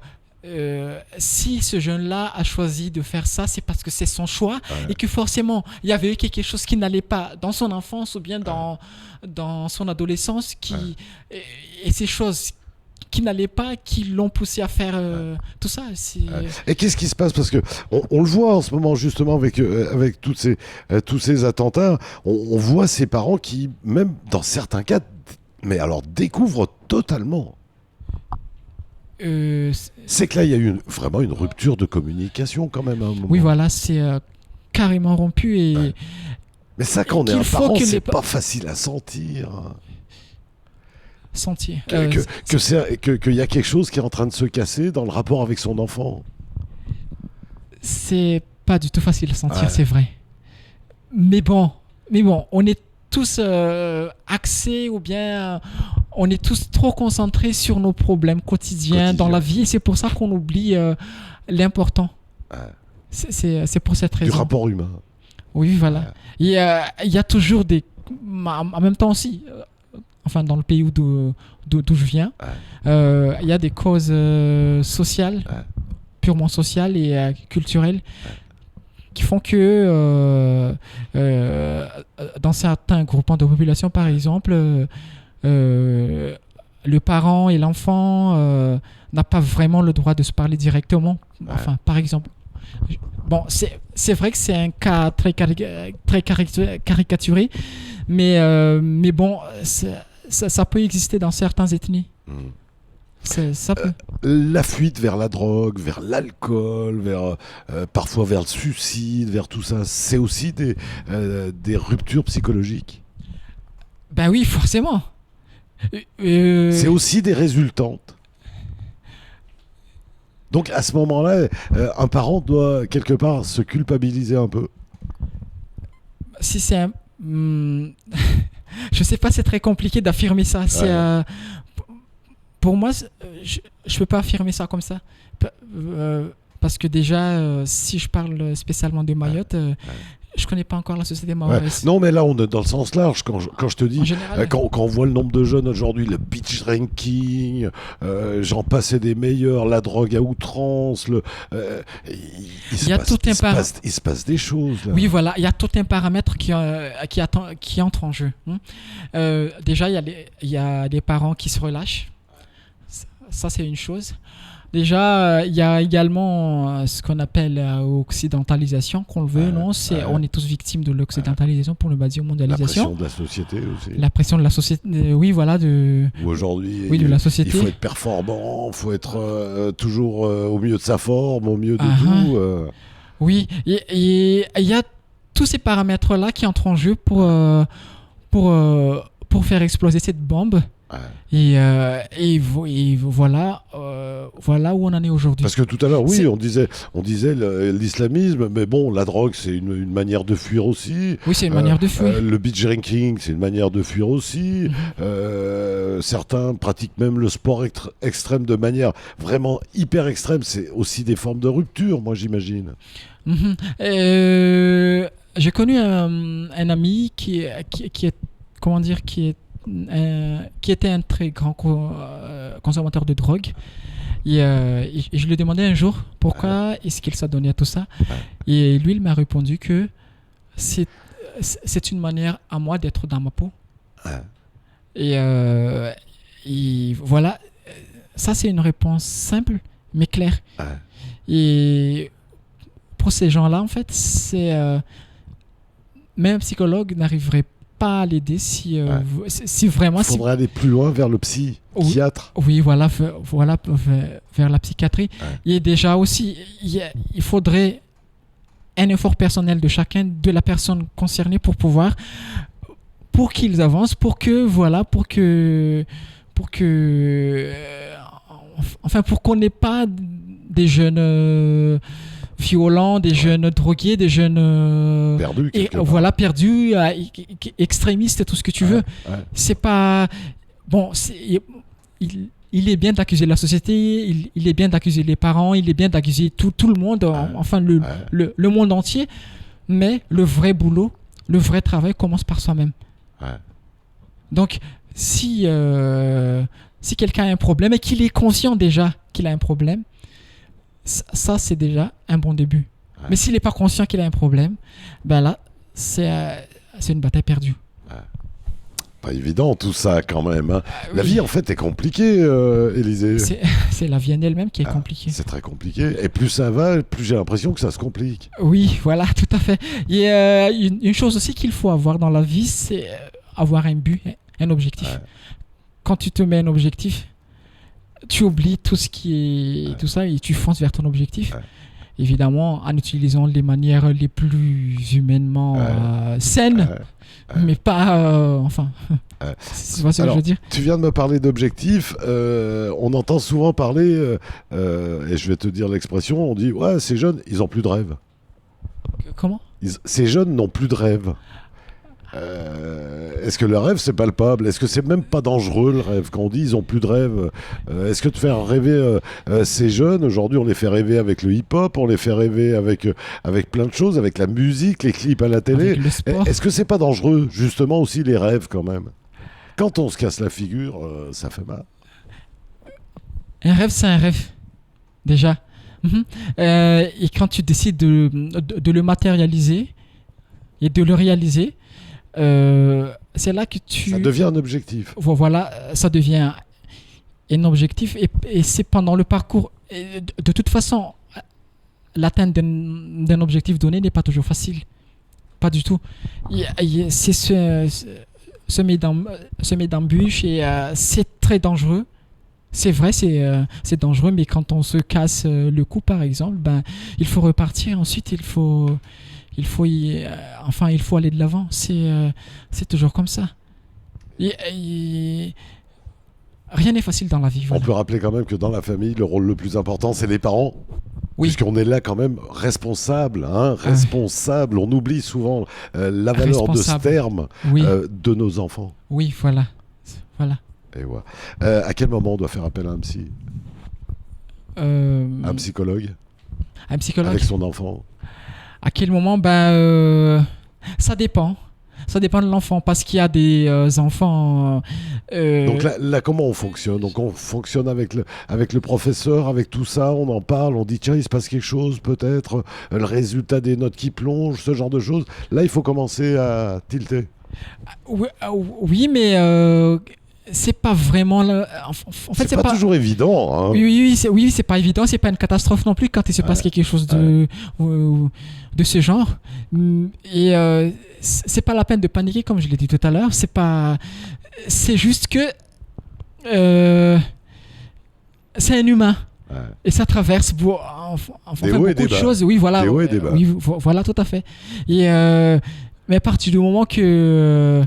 Speaker 2: si ce jeune-là a choisi de faire ça, c'est parce que c'est son choix et que forcément, il y avait eu quelque chose qui n'allait pas dans son enfance ou bien dans son adolescence et ces choses qui n'allaient pas, qui l'ont poussé à faire tout ça.
Speaker 1: Et qu'est-ce qui se passe? Parce que on le voit en ce moment justement avec tous ces attentats, on voit ces parents qui, même dans certains cas, mais alors découvrent totalement. C'est que là, il y a eu vraiment une rupture de communication quand même à un moment.
Speaker 2: Oui, voilà, c'est carrément rompu.
Speaker 1: Mais ça, quand on est un parent, c'est pas facile à sentir. Qu'il y a quelque chose qui est en train de se casser dans le rapport avec son enfant.
Speaker 2: C'est pas du tout facile à sentir, c'est vrai. Mais bon, on est tous axés ou bien on est tous trop concentrés sur nos problèmes quotidiens dans la vie et c'est pour ça qu'on oublie l'important. C'est pour cette raison.
Speaker 1: Du rapport humain.
Speaker 2: Oui, voilà. Il y a toujours en même temps aussi, enfin dans le pays d'où je viens, il y a des causes sociales, purement sociales et culturelles, qui font que dans certains groupements de population, par exemple, le parent et l'enfant n'a pas vraiment le droit de se parler directement. Enfin, par exemple. Bon, c'est vrai que c'est un cas très caricaturé, mais bon, ça peut exister dans certaines ethnies. Ça peut.
Speaker 1: La fuite vers la drogue, vers l'alcool, parfois vers le suicide, vers tout ça, c'est aussi des ruptures psychologiques.
Speaker 2: Ben oui, forcément.
Speaker 1: C'est aussi des résultantes. Donc à ce moment-là, un parent doit quelque part se culpabiliser un peu.
Speaker 2: Si c'est un... je sais pas, c'est très compliqué d'affirmer ça. Pour moi, je ne peux pas affirmer ça comme ça. Parce que déjà, si je parle spécialement de Mayotte, je ne connais pas encore la société mahoraise.
Speaker 1: Non, mais là, on est dans le sens large. Quand je te dis, quand on voit le nombre de jeunes aujourd'hui, le beach drinking, j'en passais des meilleurs, la drogue à outrance, il se passe des choses. Là.
Speaker 2: Oui, voilà, il y a tout un paramètre qui entre en jeu. Déjà, il y a des parents qui se relâchent. Ça, c'est une chose. Déjà, il y a également ce qu'on appelle occidentalisation, qu'on le veut, non, on est tous victimes de l'occidentalisation, pour ne pas dire mondialisation.
Speaker 1: La pression de la société aussi.
Speaker 2: La pression de la société, oui, voilà.
Speaker 1: Aujourd'hui,
Speaker 2: de la société.
Speaker 1: Il faut être performant, il faut être toujours au mieux de sa forme, au mieux de tout.
Speaker 2: Oui, et il y a tous ces paramètres-là qui entrent en jeu pour faire exploser cette bombe. Et voilà où on en est aujourd'hui.
Speaker 1: Parce que tout à l'heure, oui, on disait l'islamisme, mais bon, la drogue, c'est une manière de fuir aussi.
Speaker 2: Oui, c'est une manière de fuir.
Speaker 1: Le beach drinking, c'est une manière de fuir aussi. Certains pratiquent même le sport extrême de manière vraiment hyper extrême. C'est aussi des formes de rupture, moi, j'imagine.
Speaker 2: J'ai connu un ami qui était un très grand consommateur de drogue. Et je lui ai demandé un jour pourquoi est-ce qu'il s'adonnait à tout ça. Et lui, il m'a répondu que c'est une manière à moi d'être dans ma peau. Et voilà, ça c'est une réponse simple mais claire. Et pour ces gens-là, en fait, même un psychologue n'arriverait pas à l'aider si vraiment...
Speaker 1: Il faudrait aller plus loin vers le psychiatre.
Speaker 2: Oui, voilà vers la psychiatrie. Et déjà aussi, il faudrait un effort personnel de chacun, de la personne concernée pour qu'ils avancent, pour qu'on n'ait pas des jeunes... violents, des jeunes drogués, des jeunes perdus, extrémistes et tout ce que tu veux. C'est pas bon. Il est bien d'accuser la société, il est bien d'accuser les parents, il est bien d'accuser tout le monde, le monde entier. Mais le vrai boulot, le vrai travail commence par soi-même. Donc, si quelqu'un a un problème et qu'il est conscient déjà qu'il a un problème, ça, c'est déjà un bon début.
Speaker 1: Ouais.
Speaker 2: Mais s'il n'est pas conscient qu'il a un problème, ben là, c'est une bataille perdue.
Speaker 1: Pas évident tout ça quand même. Hein. La
Speaker 2: Oui.
Speaker 1: vie en fait est compliquée, Élisée.
Speaker 2: C'est la vie en elle-même qui est compliquée.
Speaker 1: C'est très compliqué. Et plus ça va, plus j'ai l'impression que ça se complique.
Speaker 2: Oui, voilà, tout à fait. Et une chose aussi qu'il faut avoir dans la vie, c'est avoir un but, un objectif.
Speaker 1: Ouais.
Speaker 2: Quand tu te mets un objectif, tu oublies tout ce qui est tout ça et tu fonces vers ton objectif.
Speaker 1: Ouais.
Speaker 2: Évidemment, en utilisant les manières les plus humainement saines, mais pas... enfin, tu vois ce que je veux dire.
Speaker 1: Tu viens de me parler d'objectifs. On entend souvent parler, et je vais te dire l'expression, on dit « Ouais, ces jeunes, ils n'ont plus de rêve.
Speaker 2: Comment ?
Speaker 1: Ces jeunes n'ont plus de rêve. » Est-ce que le rêve c'est palpable? Est-ce que c'est même pas dangereux le rêve? Quand on dit ils ont plus de rêve, est-ce que de faire rêver ces jeunes, aujourd'hui on les fait rêver avec le hip-hop, on les fait rêver avec plein de choses, avec la musique, les clips à la télé.
Speaker 2: Avec le sport.
Speaker 1: Est-ce que c'est pas dangereux justement aussi les rêves quand même? Quand on se casse la figure, ça fait mal.
Speaker 2: Un rêve, c'est un rêve, déjà. Et quand tu décides de le matérialiser et de le réaliser, c'est là que
Speaker 1: Ça devient un objectif.
Speaker 2: Voilà, ça devient un objectif et c'est pendant le parcours. Et de toute façon, l'atteinte d'un objectif donné n'est pas toujours facile. Pas du tout. C'est semer d'embûches et c'est très dangereux. C'est vrai, c'est dangereux, mais quand on se casse le cou, par exemple, ben, il faut repartir. Ensuite, il faut aller de l'avant. C'est toujours comme ça. Rien n'est facile dans la vie. Voilà.
Speaker 1: On peut rappeler quand même que dans la famille, le rôle le plus important, c'est les parents.
Speaker 2: Oui.
Speaker 1: Puisqu'on est là quand même responsable. Responsable. On oublie souvent la valeur de ce terme de nos enfants.
Speaker 2: Oui, voilà.
Speaker 1: Et ouais. À quel moment on doit faire appel à un psy? Un psychologue?
Speaker 2: Un psychologue?
Speaker 1: Avec son enfant?
Speaker 2: À quel moment? Ça dépend. Ça dépend de l'enfant parce qu'il y a des enfants.
Speaker 1: Donc là, comment on fonctionne? Donc on fonctionne avec le professeur, avec tout ça, on en parle, on dit tiens, il se passe quelque chose, peut-être le résultat des notes qui plongent, ce genre de choses. Là, il faut commencer à tilter.
Speaker 2: Oui, mais c'est pas vraiment. En fait,
Speaker 1: c'est pas toujours évident. Hein.
Speaker 2: Oui, c'est pas évident. C'est pas une catastrophe non plus quand il se passe quelque chose de ce genre. Et c'est pas la peine de paniquer, comme je l'ai dit tout à l'heure. C'est juste que c'est un humain. Ouais. Et ça traverse beaucoup de choses. Oui, voilà.
Speaker 1: Des hauts et des bas.
Speaker 2: Oui, voilà, tout à fait. Et mais à partir du moment que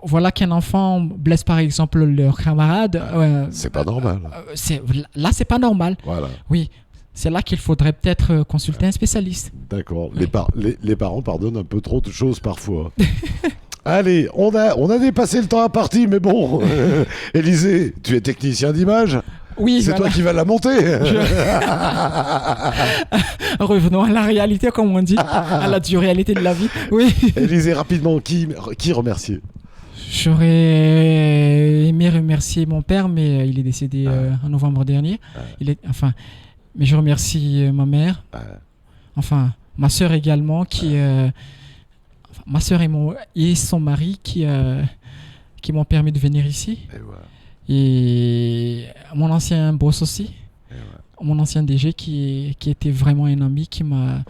Speaker 2: voilà qu'un enfant blesse par exemple leur camarade,
Speaker 1: c'est pas normal.
Speaker 2: Là, c'est pas normal.
Speaker 1: Voilà.
Speaker 2: Oui, c'est là qu'il faudrait peut-être consulter un spécialiste.
Speaker 1: D'accord. Oui. Les parents pardonnent un peu trop de choses parfois. Allez, on a dépassé le temps à partie, mais bon, Élisée, tu es technicien d'image.
Speaker 2: Oui,
Speaker 1: c'est toi qui vas la monter.
Speaker 2: Revenons à la réalité, comme on dit, à la dure réalité de la vie. Oui.
Speaker 1: Élisée, rapidement, qui remercier?
Speaker 2: J'aurais aimé remercier mon père, mais il est décédé en novembre dernier. Mais je remercie ma mère, ma sœur également, ma sœur et son mari qui m'ont permis de venir ici. Et mon ancien boss aussi, mon ancien DG qui était vraiment un ami, qui m'a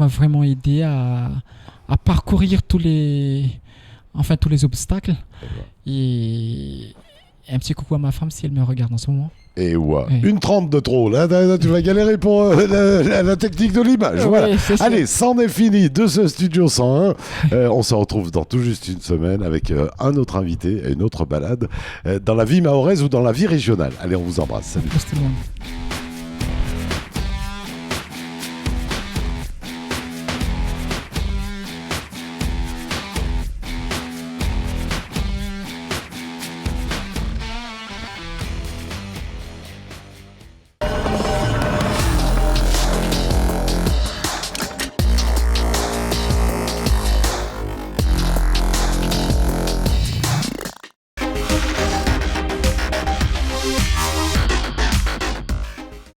Speaker 2: vraiment aidé à parcourir tous les obstacles. Et un petit coucou à ma femme si elle me regarde en ce moment.
Speaker 1: Et une 30 de trop. Là, tu vas galérer pour la technique de l'image. Voilà. Allez, c'en est fini de ce Studio 101. On se retrouve dans tout juste une semaine avec un autre invité et une autre balade dans la vie mahoraise ou dans la vie régionale. Allez, on vous embrasse. Salut.